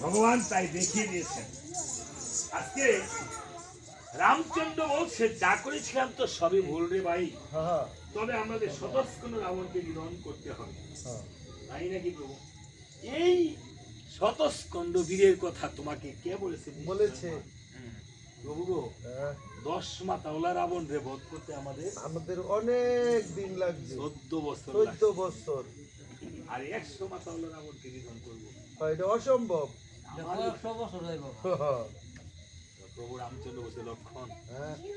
ভগবান তাই দেখিয়ে দিয়েছেন। আজকে রামচন্দ্র বলছে যা করেছিলাম তো সবই ভুল রে ভাই, তবে আমাদের শতস্কন্দ রাবণকে নিধন করতে হবে, তাই নাকি প্রভু? এই শতস্কন্দ বীরের কথা তোমাকে কে বলেছে? বলেছে প্রভু গো, 10 মাতাওলা রাবণ রে বধ করতে আমাদের অনেক দিন লাগবে, 14 বছর। 14 বছর। আর 100 মাতাওলা রাবণকে নিধন করবো, এটা অসম্ভব। 100 বছর যাইব। প্রভু রামচন্দ্র বলছে, লক্ষণ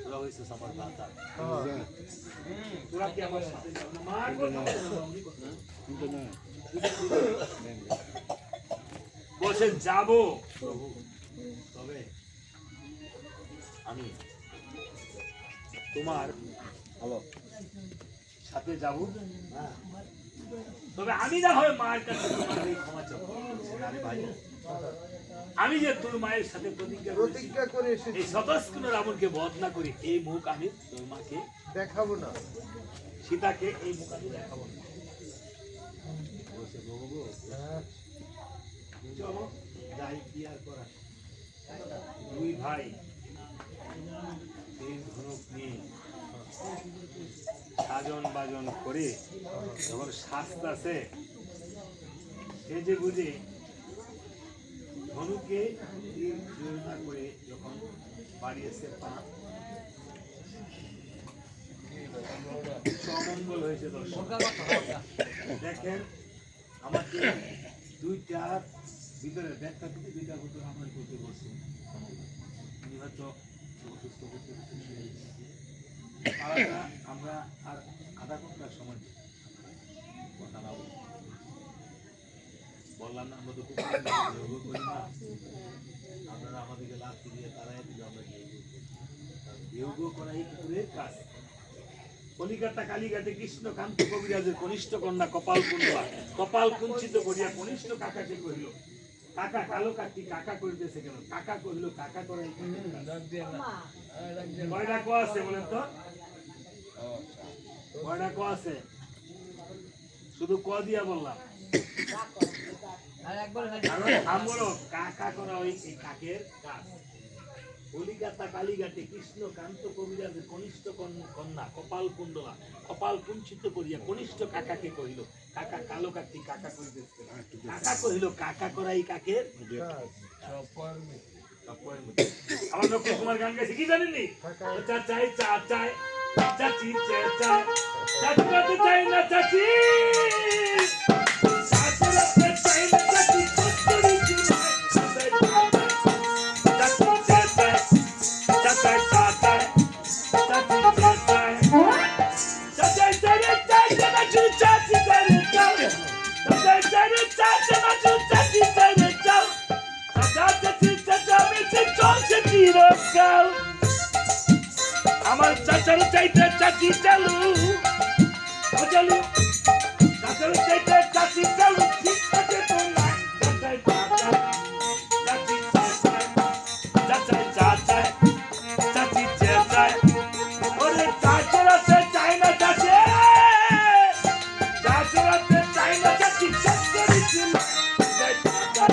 তোরা হয়েছিস আমার দাতা, তোরা কি আমার সাথে যাবি? মার কথা বলছেন যাবো প্রভু, তবে আমি তোমার সাথে যাব, তবে আমি না হয় মায়ের কাছে তোমার এই ক্ষমা চাবো। আরে ভাই, আমি যে তোর মায়ের সাথে প্রতিজ্ঞা করে এই শতস্কন্দ রাবণকে বধ না করি, এই মুখ আমি তোর মাকে দেখাবো না, সীতাকে এই মুখ আমি দেখাবো না। চলো যাই, কি আর করার। দুই ভাই এই ধনুক নিয়ে সাজন বাজন করে যখন সাজতাছে, সেজে বুঝে ধনুকে যোজনা করে যখন বাড়িয়েছে পা, অমঙ্গল হয়েছে। দর্শক দেখেন, আমাকে দুইটার ভিতরে ব্যাখ্যা থেকে দুইটা ভিতরে আমার করতে বলছে, উনি হয়তো অসুস্থ করতে আমরা আর আধা ঘন্টার সময় কথা না বললাম না, আমরা তো খুব করি না, আপনারা আমাদেরকে লাঠি দিয়ে তারাই দিলে আমরা যোগ করাই পুকুরের কাজ। কলিকাতা কালীঘাটে কৃষ্ণকান্ত কবিরাজের কনিষ্ঠ কন্যা কপাল কুণ্ডলা কপাল কুঞ্চিত করিয়া কনিষ্ঠ কাকাকে কহিল, কাকা কালো কাকি কাকা করিতেছে কেন? কাকা কহিল, কাকা করাই কয়টা ক আছে বলেন তো? কয়টা ক আছে? শুধু ক দিয়া বললাম। আমরো কাকা করা ওই কাকের কাজ। কলিকাতা কালীঘাটে কৃষ্ণকান্ত কবিরাজের কনিষ্ঠ কন্যা কপাল কুণ্ডলা কপাল কুঞ্চিত করিয়া কনিষ্ঠ কাকাকে কহিল, কাকা কালো কাকি কাকা করিতেছে। কাকা কহিল, কাকা করাই কাকের। আমার লক্ষ্য কুমার গান গাইছে, কি জানেননি? চা চাই চা চাই চাচি চা চাই চাচি রাতে চাই না চাচি চাচি রাতে চাই না চাচি কষ্টরি কি চাচি চা চাই চাচি চা চাই চাচি চা চাই চাচি চারে চাই না চাচি চারে চাই চাচি চারে চাই না চাচি চারে চাই চাচি চাচা মিছে চলছে চিরকাল। আমার চাচার চাইতে চাচি চালু চালু চাচার চাইতে চাচি চালু ঠিক আছে তো না চাচাই চাচাই চাচি চাচাই চাচাই চাচাই চাচি চাচাই ওরে চাচরাতে চাই না চাচি চাচরাতে চাই না চাচি চাচরি ছিল চাচাই চাচাই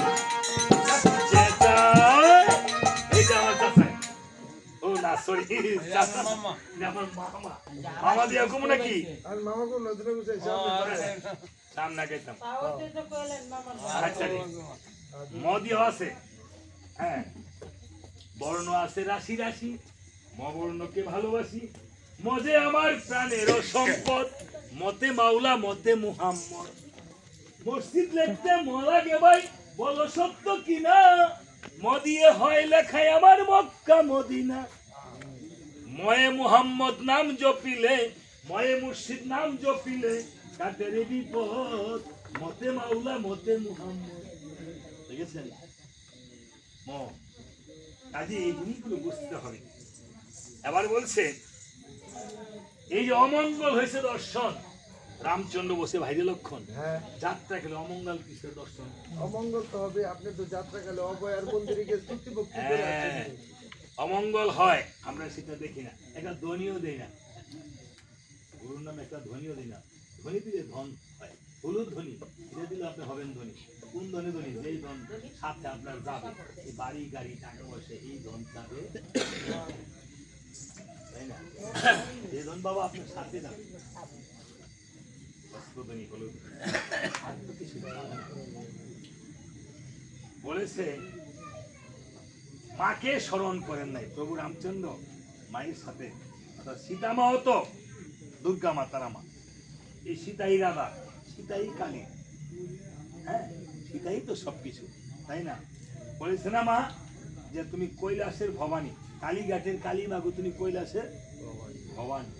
চাচি চাচাই এইটা আমার চাচাই। ও না সরি মামা আমার মামা মামা দিয়া কমু নাকি আর মামা কোন নজরে বসে নাম না কইতাম। আচ্ছা মদিও আছে, হ্যাঁ বর্ণ আছে রাশি রাশি, মবর্ণকে ভালোবাসি, মজে আমার প্রাণের সম্পদ, মতে মাওলা মতে মুহাম্মদ। মসজিদ লিখতে মলাগে ভাই বলো সত্য কিনা, মদিয়ে হয় লেখায় আমার মক্কা মদিনা। ময়ে মুহাম্মদ নাম জপিলে ময়ে মুর্শিদ নাম জপিলে কাটের বিপদ, মতে মাওলা মতে মুহাম্মদ। দেখেছেন কাজে এই জিনিসগুলো বুঝতে হবে। এবার বলছে এই যে অমঙ্গল হয়েছে দর্শন, রামচন্দ্র বসে ভাইরে লক্ষণ যাত্রা গেলে অমঙ্গল কিসের দর্শন? অমঙ্গল তো হবে, আপনি তো যাত্রা গেলে অভয়ার মন্দিরে গিয়ে চুক্তিভক্তি করে আসেন। অমঙ্গল হয় আমরা সেটা দেখি না, একটা ধ্বনিও দেই না, গুরুর নামে একটা ধ্বনিও দিই না। ধ্বনি দিলে ধন হয়, হলুদ ধ্বনি এটা দিলে আপনি হবেন ধনী। কোন ধনে ধনী যেই ধন সাথে আপনার যাবে এই বাড়ি গাড়ি টাকা পয়সা এই ধন যাবে তাই না এই ধন বাবা আপনার সাথে যাবে বস্ত্রধনী হলো আর তো কিছু না। বলেছে মাকে স্মরণ করেন নাই প্রভু রামচন্দ্র মায়ের সাথে অর্থাৎ সীতা মা হতো দুর্গা মা তারা মা এই সীতাই রাধা সীতাই কালী হ্যাঁ সীতাই তো সবকিছু তাই না বলেছে না মা যে তুমি কৈলাসের ভবানী কালীঘাটের কালী মাগো তুমি কৈলাসের ভবানী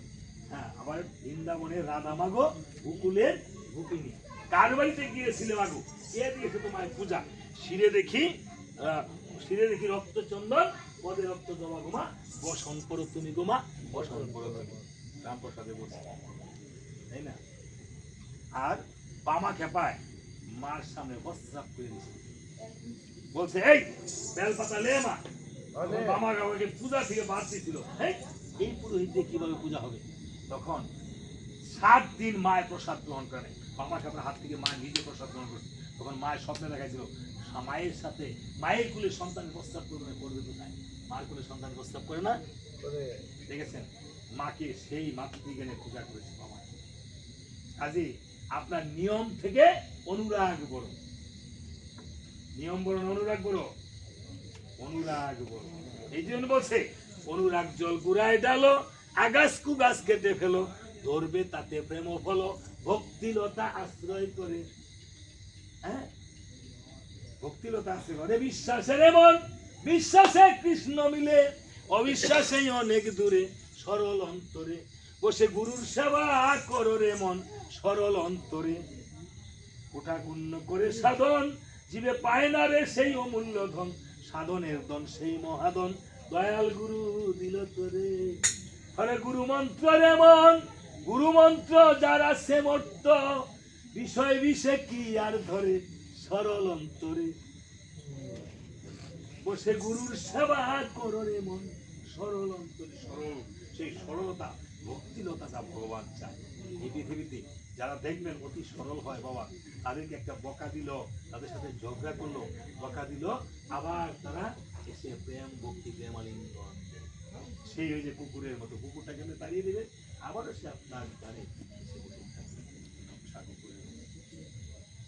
হ্যাঁ আবার বৃন্দাবনের রাধা মাগো গোকুলের গোপিনী কার বাড়িতে গিয়েছিল মাগো কে দিয়েছে তোমার পূজা শিরে দেখি রক্ত চন্দন পদে রক্ত জমা গোমা বসন করো তুমি গোমা বসন করো তুমি রামপ্রসাদে বসে তাই না আর বামা খেপায় মার সামনে বস্ত্রাপ করে দিচ্ছে বলছে এই বেলপাতা লে মা বামা কাউকে পূজা থেকে বাদ দিয়েছিল এই পুরোহিত দিয়ে কিভাবে পূজা হবে তখন 7 দিন মায়ের প্রসাদ গ্রহণ করে বামা খেপার হাত থেকে মা নিজে প্রসাদ গ্রহণ করছে তখন মায়ের স্বপ্নে দেখাইছিল মায়ের সাথে মায়ের কুলে সন্তান প্রস্তাব করবে না করবে কোথায় মায়ের কুলে সন্তান প্রস্তাব করে না দেখেছেন মাকে সেই মাতৃজ্ঞানে পূজা করেছে বাবা কাজে আপনার নিয়ম থেকে অনুরাগ বড় নিয়ম বড় অনুরাগ বড় অনুরাগ বড় এই জন্য বলছে অনুরাগ জল গুড়ায় ডালো আগাছ কুগাছ কেটে ফেলো ধরবে তাতে প্রেম ফলো ভক্তিলতা আশ্রয় করে হ্যাঁ ভক্তিলতা আশ্রয় করে বিশ্বাসের এমন বিশ্বাসে কৃষ্ণ মিলে অবিশ্বাসে অনেক দূরে সরল অন্তরে বসে গুরুর সেবা করো রে মন সরল অন্তরে ওটা গুণ্য করে সাধন জীবে পায় না রে সেই অমূল্য ধন সাধনের ধন সেই মহাধন দয়াল গুরু দিল তোরে হরে গুরু মন্ত্র রে মন গুরু মন্ত্র যারা সে মর্ত বিষয় বিষে কি আর ধরে সরল অন্তরে বসে গুরুর সেবা করো রে মন সরল অন্তরে সরল সেই সরলতা ভক্তিলতাটা ভগবান চায় এই পৃথিবীতে যারা দেখবেন অতি সরল হয় বাবা তাদেরকে একটা বকা দিল তাদের সাথে ঝগড়া করলো বকা দিল আবার তারা এসে প্রেম ভক্তি প্রেমালিঙ্গন সেই ওই যে কুকুরের মতো কুকুরটা কেন তাড়িয়ে দেবে আবারও সে আপনার গানে এসে বসে থাকবে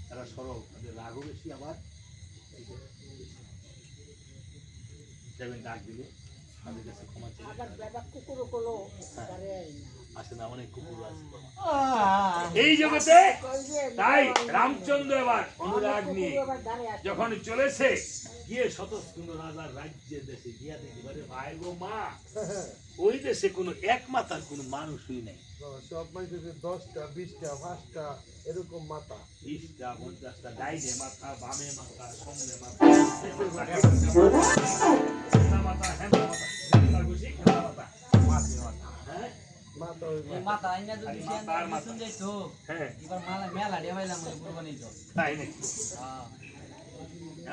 তারা সরল তাদের রাগও বেশি আবার যাবেন ডাক দিলে তাদের কাছে ক্ষমা চাই আসে না অনেক কুকুর আছে এই জগতে তাই রামচন্দ্র এবার অনুরাগ নিয়ে যখন চলেছে গিয়ে শতস্কন্দ রাজার রাজ্যের দেশে গিয়া দেখি ভাই গো মা ওই দেশে কোনো এক মাতার কোনো মানুষই নেই সব মানুষের 10টা 20টা 5টা এরকম মাথা 20টা 50টা ডাইনে মাথা বামে মাথা সামনে মাথা মাথা হেন্দা মাথা হেন্দা গুছি হেন্দা মাথা মাথা মাথা হ্যাঁ মাথা মাথা আইনা যদি শুন যাইতো হ্যাঁ এবার মালা মেলা দেবাইলাম কুরবানি তো তাই নাকি হ্যাঁ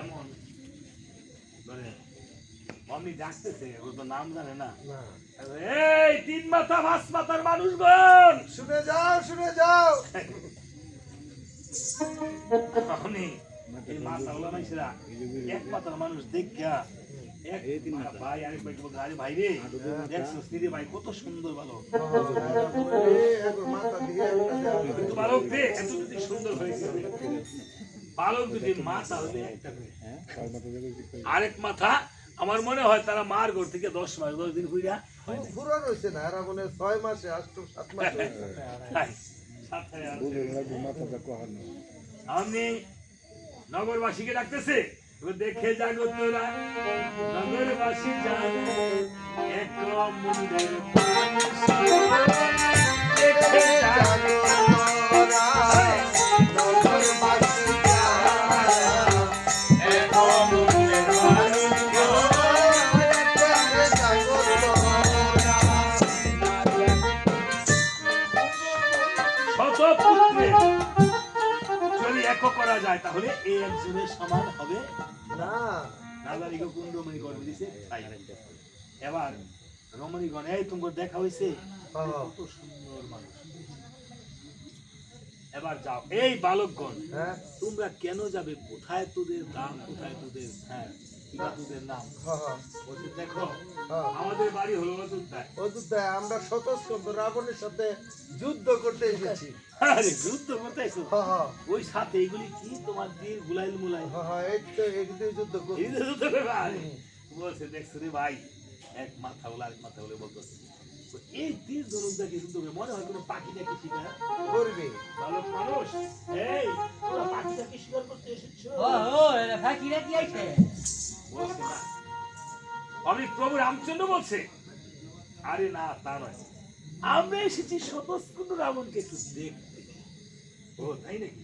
এমন ধরে মামনি ডাকতেছে ও তো নাম জানে না এই 3 মাথা 5 মাথার মানুষগণ শুনে যাও আপনি এই মাথা ওলা মাইছেরা এক মাথার মানুষ দেখা এক ভাই আরেক ভাইকে বলতে আরে ভাই রে দেখছো স্ত্রী ভাই কত সুন্দর ভালো মাথা দিয়ে কিন্তু বালক রে এত যদি সুন্দর হয়েছে বালক যদি মাথা হলে একটা আরেক মাথা আমার মনে হয় তারা মার ঘর থেকে 10 মাস 10 দিন ঘুরিয়া পুরো রয়েছে না এরা মনে 6 মাসে 7 মাসে আমি নগরবাসীকে ডাকতেছে দেখে জাগো তোরা নগরবাসী জানো এক মুন্ডের দেখে জাগো তোরা নগরবাসী করা যায় তাহলে এই একজনের সমান হবে না নাগারিগো কুণ্ডমণি গর্বে দিছে তাই এবার রমণীগণ এই তোমার দেখা হইছে কত সুন্দর মানুষ এবার যাও এই বালকগণ হ্যাঁ তোমরা কেন যাবে কোথায় তোদের দাম কোথায় তোদের হ্যাঁ কিবা তোদের নাম হ্যাঁ বলছে দেখো হ্যাঁ আমাদের বাড়ি হলো অযোধ্যায় অযোধ্যায় আমরা স্বতঃস্কন্দ রাবণের সাথে যুদ্ধ করতে এসেছি আরে যুদ্ধ করতেছো হ্যাঁ হ্যাঁ ওই সাথে এগুলি কি তোমার দিয়ে গুলাইল মুলাই হ্যাঁ এই তো একদিন যুদ্ধ করি এই যে যুদ্ধ করবে আরে। বলছে দেখছো রে ভাই এক মাথা হলো আরেক মাথা হলে বলতেছে তো এই তীর ধনুকটাকে যুদ্ধ করে মনে হয় কোনো পাখিটাকে শিকার করবে ভালো মানুষ এই তোরা পাখিটাকে শিকার করতে এসেছো ও এটা ফাঁকিরা কি আইছে বলছে না। আমি প্রভু রামচন্দ্র বলছে আরে না তা নয় আমরা এসেছি স্বতঃস্ফূর্ত রাবণকে একটু দেখতে ও তাই নাকি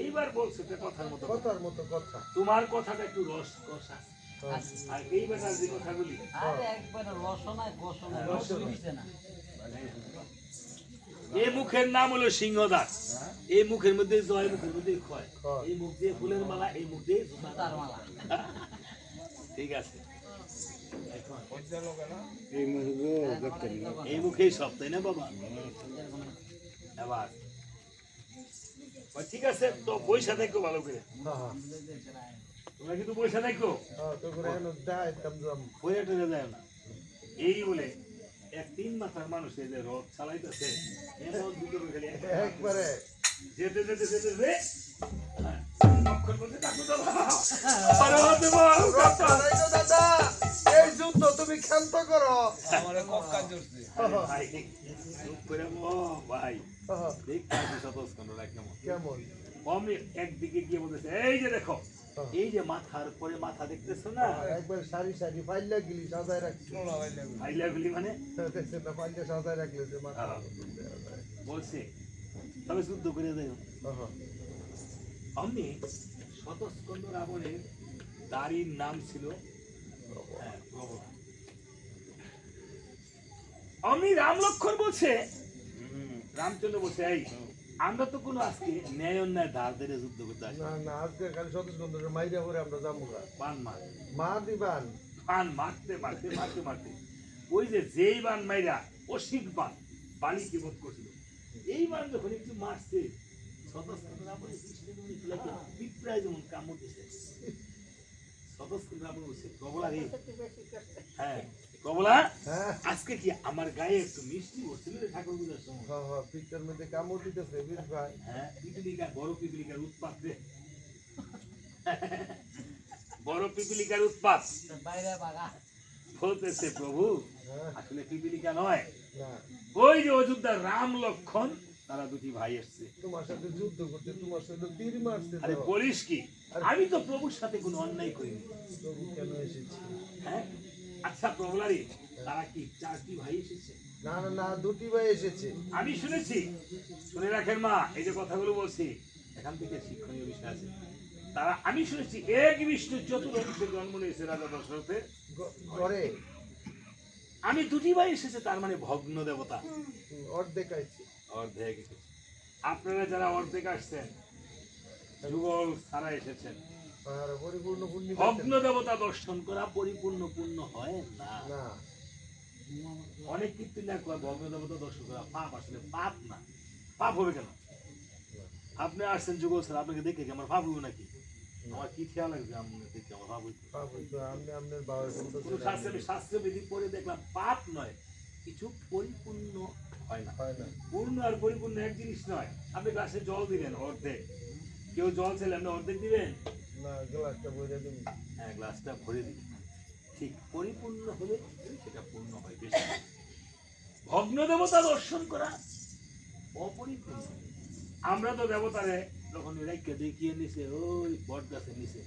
এইবার বলছে তো কথার মতো কথা। কথার মতো কথা তোমার কথাটা একটু রস কষা হ্যাঁ। আর এই বেটার যে কথাগুলি আরে একবার রসনা গোসনা রস দিছে না এই মুখের নাম হলো সিংহদাস এই মুখের মধ্যে জয় মুখের মধ্যে ক্ষয় ক্ষয়। এই মুখ দিয়ে ফুলের মালা এই মুখ দিয়ে তার মালা ঠিক আছে এখন এই এই মুখেই সব তাই না বাবা এবার ঠিক আছে তো পয়সা দেখো ভালো করে হ্যাঁ হ্যাঁ তোমরা কিন্তু পয়সা দেখো হ্যাঁ তো করে এনে দেয় তাম পয়সা টেনে যায় না এই বলে এক 3 মাথার মানুষ এই যে রথ চালাইতেছে এমন দুটো খালি একবারে যেতে যেতে যেতে যে অক্ষর বলতে তাকু দাও আরে হতে বল তাই তো দাদা এই যুদ্ধ তুমি ক্ষান্ত করো ভাই চুপ করে বল ভাই হ্যাঁ, দেখতে আসি স্বতঃস্কন্দ কেমন কেমন অমনি একদিকে গিয়ে বলতেছে এই যে দেখো এই যে মাথার পরে মাথা দেখতেছো না একবার সারি সারি পাইলা গিলি সাজায় রাখছি আইলাগুলি মানে দেখছেন না পাইলা সাজায় রাখলে যে মাথা বলছে তবে যুদ্ধ করে দেয় হ্যাঁ অমনি স্বতঃস্কন্দ রাবণের দাড়ির নাম ছিল হ্যাঁ, প্রবল। অমনি রাম লক্ষ্মণ বলছে রামচন্দ্র বলছে এই আমরা তো কোনো আজকে ন্যায় অন্যায় ধার ধরে যুদ্ধ করতে আসি না না আজকে খালি সতীশগন্ধের মাইরা করে আমরা যাবো গা পান মার মা দিবান পান মারতে মারতে মারতে মারতে ওই যে যেই বান মাইরা অসিক বান বালিকে বোধ করছিল এই বান যখন একটু মারছে স্বতঃস্কন্দ রাবণের কৃষ্ণের মনে ফেলাকে পিঁপড়ায় যেমন কামড় দিছে স্বতঃস্কন্দ রাবণ বলছে প্রবলা রে হ্যাঁ প্রবলা হ্যাঁ আজকে কি আমার গায়ে একটু মিষ্টি হচ্ছিল রে ঠাকুর পূজার সময় হ্যাঁ হ্যাঁ পিকচার মধ্যে কামড় দিতেছে বীর ভাই হ্যাঁ পিপিলিকা বড় পিপিলিকার উৎপাত রে বড় পিপিলিকার উৎপাত বাইরে বাগা বলতেছে প্রভু হ্যাঁ আসলে পিপিলিকা নয় না ওই যে অযোধ্যার রাম লক্ষণ তারা দুটি ভাই এসছে তোমার সাথে যুদ্ধ করতে তোমার সাথে তীর মারছে আরে তো। বলিস কি আমি তো প্রভুর সাথে কোনো অন্যায় করিনি প্রভু কেন এসেছি হ্যাঁ আচ্ছা প্রবলারি তারা কি 4টি ভাই এসেছে না না না দুটি ভাই এসেছে আমি শুনেছি শুনে রাখেন মা এই যে কথাগুলো বলছি এখান থেকে শিক্ষণীয় বিষয় আছে তারা আমি শুনেছি এক বিষ্ণু চতুর্দশে জন্ম নিয়েছে রাজা দশরথের ঘরে আমি দুটি ভাই এসেছে তার মানে ভগ্ন দেবতা অর্ধেক আইছে অর্ধেক এসেছে আপনারা যারা অর্ধেক আসছেন যুগল ছাড়া এসেছেন আর পরিপূর্ণ পুণ্য ভগ্ন দেবতা দর্শন করা পরিপূর্ণ পূর্ণ হয় না না অনেক কীর্তি না কয় ভগ্ন দেবতা দর্শন করা পাপ আসলে পাপ না পাপ হবে কেন আপনি আসছেন যুগল ছাড়া আপনাকে দেখে কি আমার পাপ হইব নাকি আমার কি খেয়াল লাগবে আপনি দেখে আমার পাপ হইতো পাপ হইতো আপনি আপনার বাবার পুরো শাস্ত্রে আমি শাস্ত্র বিধি পড়ে দেখলাম পাপ নয় কিছু পরিপূর্ণ হয় না হয় না পূর্ণ আর পরিপূর্ণ এক জিনিস নয় আপনি গ্লাসে জল দিলেন অর্ধেক কেউ জল চাইলে আপনি অর্ধেক দিবেন না গ্লাসটা বইরা দিন হ্যাঁ গ্লাসটা ভরে দিবেন ঠিক পরিপূর্ণ হলে সেটা পূর্ণ হয় বেশি ভগ্ন দেবতা দর্শন করা অপরিপূর্ণ আমরা তো দেবতারে যখন রেখে দেখিয়ে নিছে ওই বট গাছের নিচে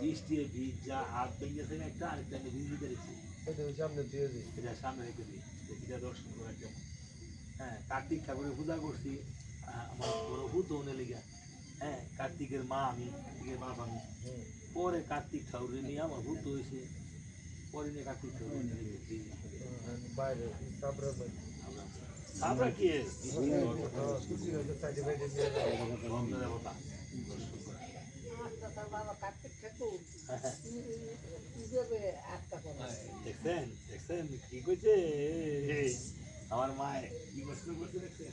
বৃষ্টি ভিজ যা হাত ভেঙেছে না একটা আরেকটা ভিজিতে রেখেছি এটা সামনে দিয়ে দিই এটা সামনে রেখে দিই এটা দর্শন করা কেমন হ্যাঁ কার্তিক ঠাকুরের পূজা করছি আমার বড় ভূত হনে লেগে হ্যাঁ কার্তিকের মা আমি কার্তিকের বাপ আমি পরে কার্তিক ঠাকুরের নিয়ে আমার ভূত হয়েছে পরে নিয়ে কার্তিক ঠাকুর নিয়ে গেছি বাইরে সাবরা বাইরে আমরা কি সুজি হয়তো সাইডে বাইরে নিয়ে যাবে ভগ্ন দেবতা দর্শন করা দেখছেন দেখছেন কি কইছে আমার মায়ে কি প্রশ্ন করছে দেখছে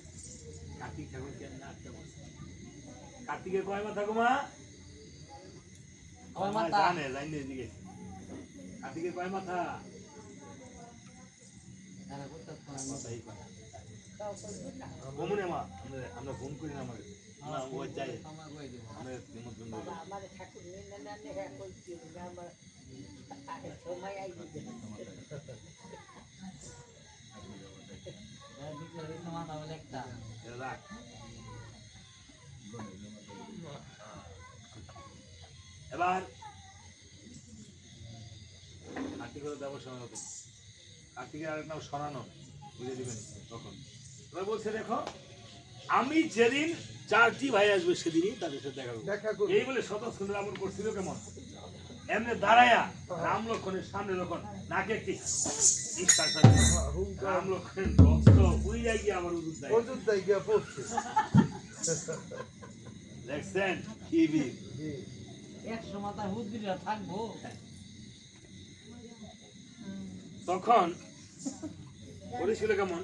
কার্তিক ঠাকুর কেমন আটটা বছর কার্তিকের কয় মাথা গো মা কয় মা মাথা? জানে জানি এদিকে কার্তিকের কয় মাথা তারা করতে পারে না। মাথাই কয় কমুনে মা আমরা ফোন করি না আমাকে আমরা ওই যাই সময় করে দিব। আমরা নিমন্ত্রণ করি আমার ঠাকুর নিয়ে না নেহা কইছি আমার সময় আইবে এরা বিকেলে দিতে মাথা বলে একটা। এটা রাখ এবার কার্তিকের দেবো সমাগত কার্তিকের আরেক নাম সরানো বুঝে দিবেন তখন এবার বলছে দেখো আমি যেদিন 4টি ভাই আসবে সেদিনই তাদের সাথে দেখা করবো দেখা করবো। এই বলে স্বতঃস্ফূর্ত রাবণ করছিল কেমন এমনি দাঁড়ায়া রাম লক্ষণের সামনে যখন নাকে একটি নিঃশ্বাস আছে, হুঙ্কার রাম লক্ষণের রক্ত উইয়া গিয়ে আবার উদুর দেয় অযোধ্যায় গিয়া পড়ছে দেখছেন কি বীর জি। 100 মাথার হুদবিরা থাকবো। তখন করেছিল কেমন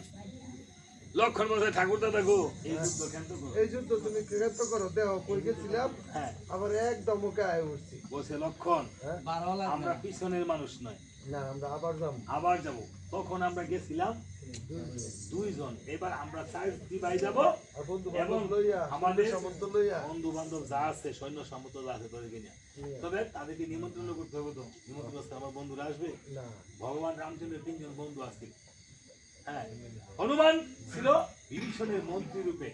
লক্ষণ বলছে ঠাকুর দাদা গো এই যুদ্ধ কেন গো এই যুদ্ধ তুমি ক্রিয়াত্ম করো দেহ কই গেছিলাম হ্যাঁ আবার একদম ওকে আয় উঠছি বলছে লক্ষণ হ্যাঁ বারো লাগবে আমরা না। পিছনের মানুষ নয় না আমরা আবার যাবো আবার যাব তখন আমরা গেছিলাম দুইজন এবার আমরা 4টি ভাই যাব আর বন্ধু এবং বান্ধব লইয়া আমাদের সামন্ত লইয়া বন্ধু বান্ধব যা আছে সৈন্য সামন্ত যা আছে তাদেরকে নিয়ে তবে তাদেরকে নিমন্ত্রণ করতে হবে তো নিমন্ত্রণ করতে আমার বন্ধুরা আসবে না ভগবান রামচন্দ্রের 3জন বন্ধু আসছিল হ্যাঁ হনুমান ছিল বিভীষণের মন্ত্রী রূপে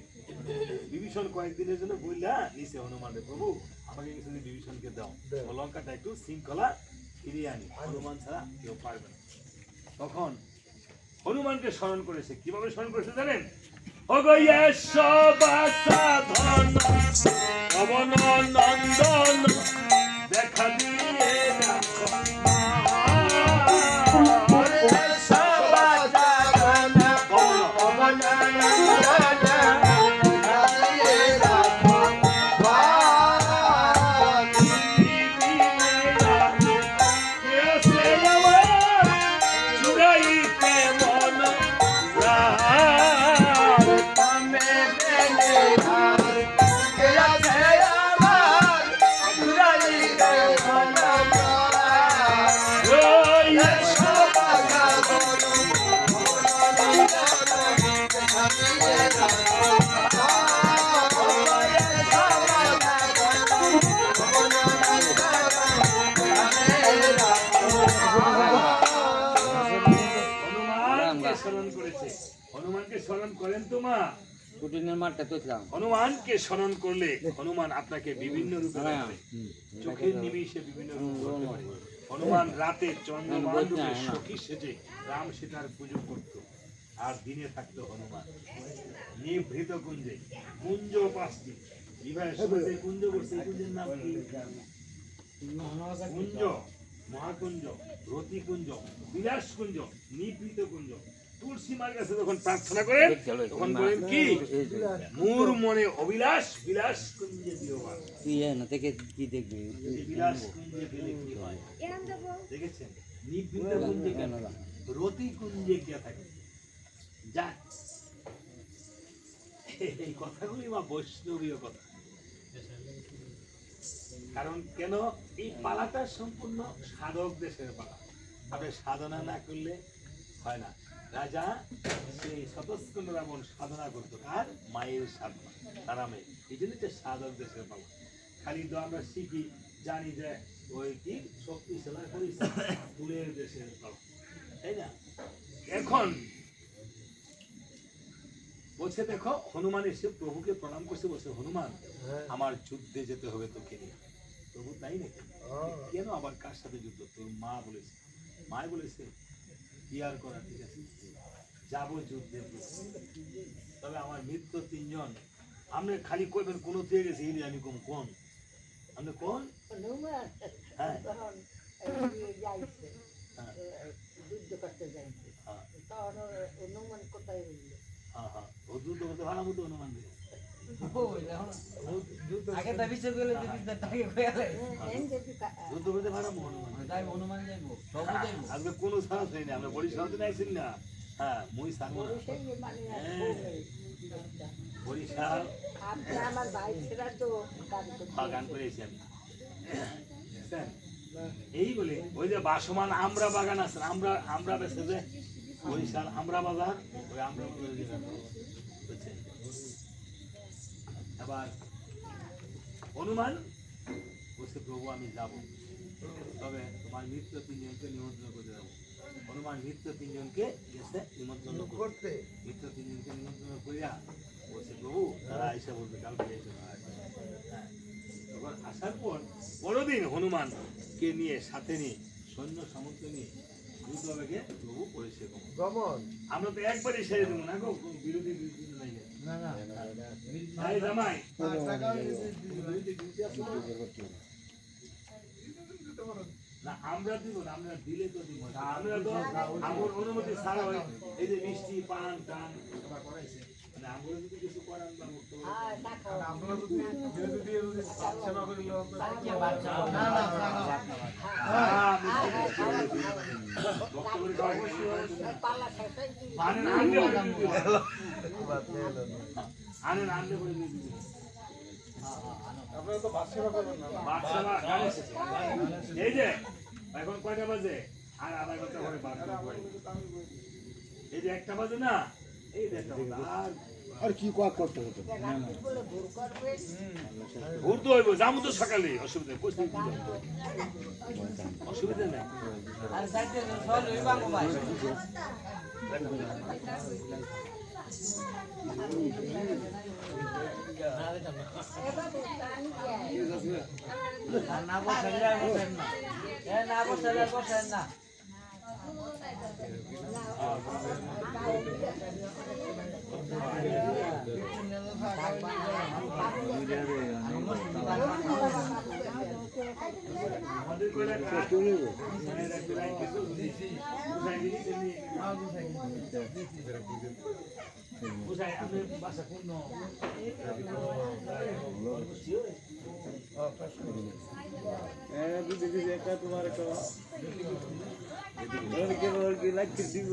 বিভীষণ কয়েকদিনের জন্য বললা নিচে হনুমানের প্রভু আমাকে কিছুদিন বিভীষণকে দাও দাও। ও লঙ্কাটা একটু শৃঙ্খলা ফিরিয়ে আনি হনুমান ছাড়া কেউ পারবে না তখন হনুমানকে স্মরণ করেছে কিভাবে স্মরণ করেছে জানেন পবন নন্দন দেখা দিয়ে রাখো হনুমানকে স্মরণ করেন তো মা কুটিনের মাঠটা তুললাম। হনুমানকে স্মরণ করলে হনুমান আপনাকে বিভিন্ন রূপে দেখবে চোখের নিমিষে বিভিন্ন রূপ করতে পারে হনুমান রাতে চন্দ্রমান রূপে সখী সেজে রাম সীতার পুজো করত আর দিনে থাকতো হনুমান নিভৃত কুঞ্জে কুঞ্জ 5টি বিবাহের সময় যে কুঞ্জ করছে এই কুঞ্জের নাম কি কুঞ্জ মহাকুঞ্জ রতিকুঞ্জ বিলাসকুঞ্জ নিভৃত কুঞ্জ তুলসী মার কাছে যখন প্রার্থনা করেন তখন বলেন কি মোর মনে অবিলাস বিলাস কুঞ্জে দিও বাস না থেকে কি দেখবি এই বিলাস কুঞ্জে গেলে কি হয় দেখেছেন নিভৃত কুঞ্জে কেন রতি কুঞ্জে কে থাকে যাক এই কথাগুলি মা বৈষ্ণবীয় কথা কারণ কেন এই পালাটা সম্পূর্ণ সাধক দেশের পালা আপনি সাধনা না করলে হয় না রাজা সেই স্বতঃস্ফূর্ত রাবণ সাধনা করতো আর মায়ের সাধনা তারা মেয়ে এই জন্য তো সাধক দেশের পালা খালি তো আমরা শিখি জানি যে ওই কি শক্তিশালী করিস দূরের দেশের পালা তাই না এখন বলছে দেখো হনুমান এসে প্রভুকে প্রণাম করছে বলছে হনুমান আমার যুদ্ধে যেতে হবে তোকে নিয়ে প্রভু তাই নাকি কেন আবার কার সাথে যুদ্ধ তোর মা বলেছে মায় বলেছে কি আর করা ঠিক আছে যাবো যুদ্ধে তবে আমার মিত্র 3জন আপনি খালি কইবেন কোন থেকে গেছে এই আমি কোন কোন আপনি কোন হনুমান হ্যাঁ তখন যাইছে যুদ্ধ করতে যাইছে হ্যাঁ তখন হনুমান কোথায় হইলো হ্যাঁ হ্যাঁ ও যুদ্ধ করতে ভালো মতো হনুমান দিয়ে আগে দাবি চলে গেলে যে বিদ্যা টাকে কইলে যুদ্ধ করতে ভালো হনুমান তাই অনুমান যাইবো সব যাইবো আজকে কোনো সাহস নেই আমরা বড়ি সাহস নাইছেন না হ্যাঁ মুই সারবো না। সেই মানে বরিশাল আপনি আমার ভাই ছেড়া তো গান করতে বাগান করেছি আমি বুঝছেন? এই বলে ওই যে বাসমান আমরা বাগান আছে না, আমরা বেছে যে বরিশাল আমরা বাজার, ওই আমরা বাজারে যে গান করবো, বুঝছেন? আবার হনুমান বলছে প্রভু আমি যাব, তবে তোমার মিত্র 3 জনকে নিমন্ত্রণ করতে যাবো। হনুমান মিত্র 3 জনকে গেছে নিমন্ত্রণ করতে, করতে মিত্র 3 জনকে নিমন্ত্রণ করিয়া বলছে প্রভু তারা এসে বলবে কালকে এসে। হ্যাঁ, এবার আসার পর পরদিন হনুমানকে নিয়ে সাথে নিয়ে সৈন্য সামন্ত নিয়ে দ্রুত বেগে প্রভু পরিষেবা করবো। গমন আমরা তো একবারই সেরে দেবো না গো, কোনো বিরোধী নাই। ভাই জামাই না, আমরা দিব না, আমরা দিলে তো দিব না। আমরা তো আমার অনুমতি ছাড়া হয় এই যে মিষ্টি পান টান সবার করাইছে, মানে আমরা যদি কিছু করান বা বক্তব্য হ্যাঁ না খাও বক্তব্য করাই পাল্লা শেষ হয়ে গেছে। আনেন আনলে করে দিবি, আনেন আনলে করে দিবি। বাদশাহ গাড়ি এসেছে। এই যে এখন কয়টা বাজে? আর আধা ঘন্টা পরে এই যে 1টা বাজে না, এই যে 1টা বাজে। আর কি কোয়া করতে হতো রাত্রি বলে ভোর করবে ঘুরতে হইব, যাবো তো সকালে, অসুবিধা নেই, কোথায় কি যাবো? অসুবিধা নেই। আর যাইতে সল ওই বাঙ্গো ভাই এবার টানি যায় আর না বসলে আর বসেন না এ না বসলে আর বসেন না আমাদের কয়টা কাজ বুঝাই আপনি বাসা কোন তোমার একটা লাগছে দিব